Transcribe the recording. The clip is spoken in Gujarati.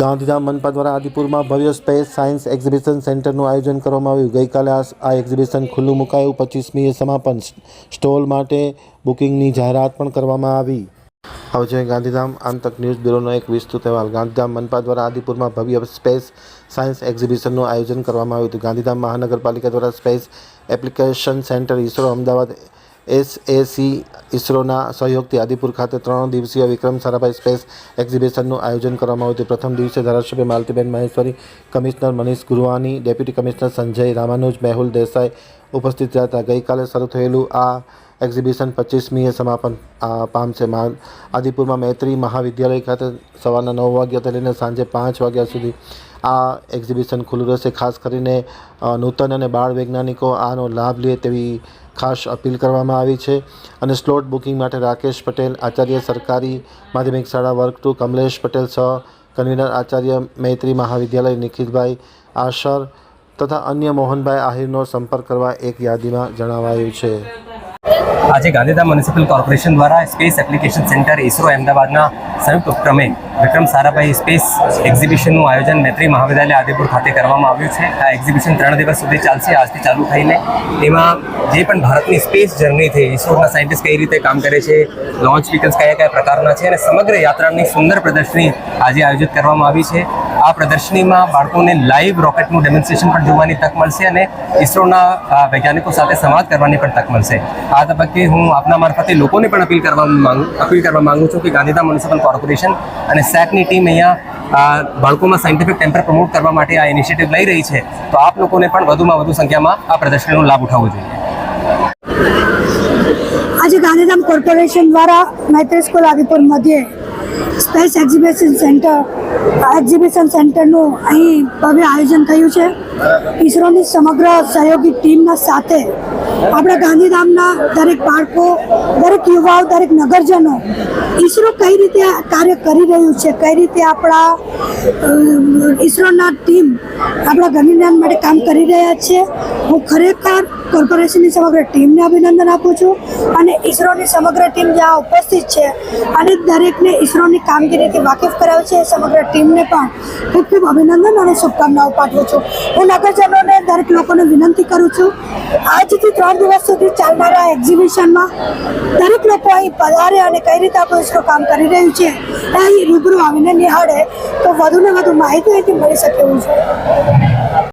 ગાંધીધામ મનપા દ્વારા આદિપુરમાં ભવ્ય સ્પેસ સાયન્સ એક્ઝિબિશન સેન્ટરનું આયોજન કરવામાં આવ્યું। ગઈકાલે આ એક્ઝિબિશન ખુલ્લું મુકાયું। 25મીએ સમાપન સ્ટોલ માટે બુકિંગની જાહેરાત પણ કરવામાં આવી। હવે જોઈએ ગાંધીધામ આંતક ન્યૂઝ બ્યુરોનો એક વિસ્તૃત અહેવાલ। ગાંધીધામ મનપા દ્વારા આદિપુરમાં ભવ્ય સ્પેસ સાયન્સ એક્ઝિબિશનનું આયોજન કરવામાં આવ્યું હતું। ગાંધીધામ મહાનગરપાલિકા દ્વારા space application centre ISRO Ahmedabad SAC ઇસરોના સહયોગથી આદિપુર ખાતે 3 દિવસીય વિક્રમ સારાભાઈ સ્પેસ એક્ઝિબિશનનું આયોજન કરવામાં આવ્યું હતું। પ્રથમ દિવસે ધારાસભ્ય Maltiben Maheshwari, commissioner Manish Gurwani, deputy commissioner Sanjay Ramanuj, Mehul Desai ઉપસ્થિત રહ્યા હતા। ગઈકાલે શરૂ થયેલું આ એક્ઝિબિશન 25મીએ સમાપન પામશે। આદિપુરમાં મૈત્રી મહાવિદ્યાલય ખાતે સવારના 9 વાગ્યાથી લઈને સાંજે 5 વાગ્યા સુધી આ એક્ઝિબિશન ખુલ્લું રહેશે। ખાસ કરીને નૂતન અને બાળ વૈજ્ઞાનિકો આનો લાભ લે તેવી ખાસ અપીલ કરવામાં આવી છે। અને સ્લોટ બુકિંગ માટે રાકેશ પટેલ, આચાર્ય સરકારી માધ્યમિક શાળા વર્ગ 2, કમલેશ પટેલ સહ કન્વીનર આચાર્ય મૈત્રી મહાવિદ્યાલય નિખિલભાઈ આશર તથા અન્ય મોહનભાઈ આહિરનો સંપર્ક કરવા એક યાદીમાં જણાવાયું છે। આજે ગાંધીધામ મ્યુનિસિપલ કોર્પોરેશન દ્વારા સ્પેસ એપ્લિકેશન સેન્ટર ઇસરો અમદાવાદના સંયુક્ત ઉપક્રમે વિક્રમ સારાભાઈ સ્પેસ એક્ઝિબિશનનું આયોજન મૈત્રી મહાવિદ્યાલય આદિપુર ખાતે કરવામાં આવ્યું છે। આ એક્ઝિબિશન 3 દિવસ સુધી ચાલશે, આજથી ચાલુ થઈને। એમાં જે પણ ભારતની સ્પેસ જર્ની થઈ, ઇસરોના સાયન્ટિસ્ટ કઈ રીતે કામ કરે છે, લોન્ચ વ્હીકલ્સ કયા પ્રકારના છે અને સમગ્ર યાત્રાની સુંદર પ્રદર્શની આજે આયોજિત કરવામાં આવી છે। આ પ્રદર્શનીમાં બાળકોને લાઈવ રોકેટનું ડેમોન્સ્ટ્રેશન પણ જોવાની તક મળશે અને ઇસરોના વૈજ્ઞાનિકો સાથે સંવાદ કરવાની પણ તક મળશે। આ તબક્કે હું આપના મારફતે લોકોને પણ અપીલ કરવા માંગુ છું કે ગાંધીધામ મ્યુનિસિપલ કોર્પોરેશન અને સેકની ટીમ અહીંયા બાળકોમાં સાયન્ટિફિક ટેમ્પર પ્રમોટ કરવા માટે આ ઇનિશિયેટિવ લઈ રહી છે, તો આપ લોકોને પણ વધુમાં વધુ સંખ્યામાં આ પ્રદર્શનીનો લાભ ઉઠાવવો જોઈએ। આજે ગાંધીધામ કોર્પોરેશન દ્વારા મૈત્રી સ્કૂલ આદિપુર મધ્યે સ્પેસ એક્ઝિબિશન સેન્ટરનું અહીં ભવ્ય આયોજન થયું છે। ઇસરોની સમગ્ર સહયોગી ટીમના સાથે આપણા ગાંધીધામના દરેક બાળકો, દરેક યુવાઓ, દરેક નગરજનો ઇસરો કઈ રીતે કાર્ય કરી રહ્યું છે, કઈ રીતે આપણા ઇસરોના ટીમ આપણા ગાંધીધામ માટે કામ કરી રહ્યા છે। હું ખરેખર કોર્પોરેશનની સમગ્ર ટીમને અભિનંદન આપું છું અને ઇસરોની સમગ્ર ટીમ જ્યાં ઉપસ્થિત છે અને દરેકને ઇસરોની કામગીરીથી વાકેફ કરાવે છે, સમગ્ર ટીમને પણ ખૂબ ખૂબ અભિનંદન અને શુભકામનાઓ પાઠવું છું। હું નગરજનોને, દરેક લોકોને વિનંતી કરું છું, આજથી 3 દિવસ સુધી ચાલનારા એક્ઝિબિશનમાં દરેક લોકો અહીં પધારે અને કઈ રીતે આપણું ઇસરો કામ કરી રહ્યું છે અહીં રૂબરૂ આવીને નિહાળે તો વધુને વધુ માહિતી અહીંથી મળી શકે એવું છે।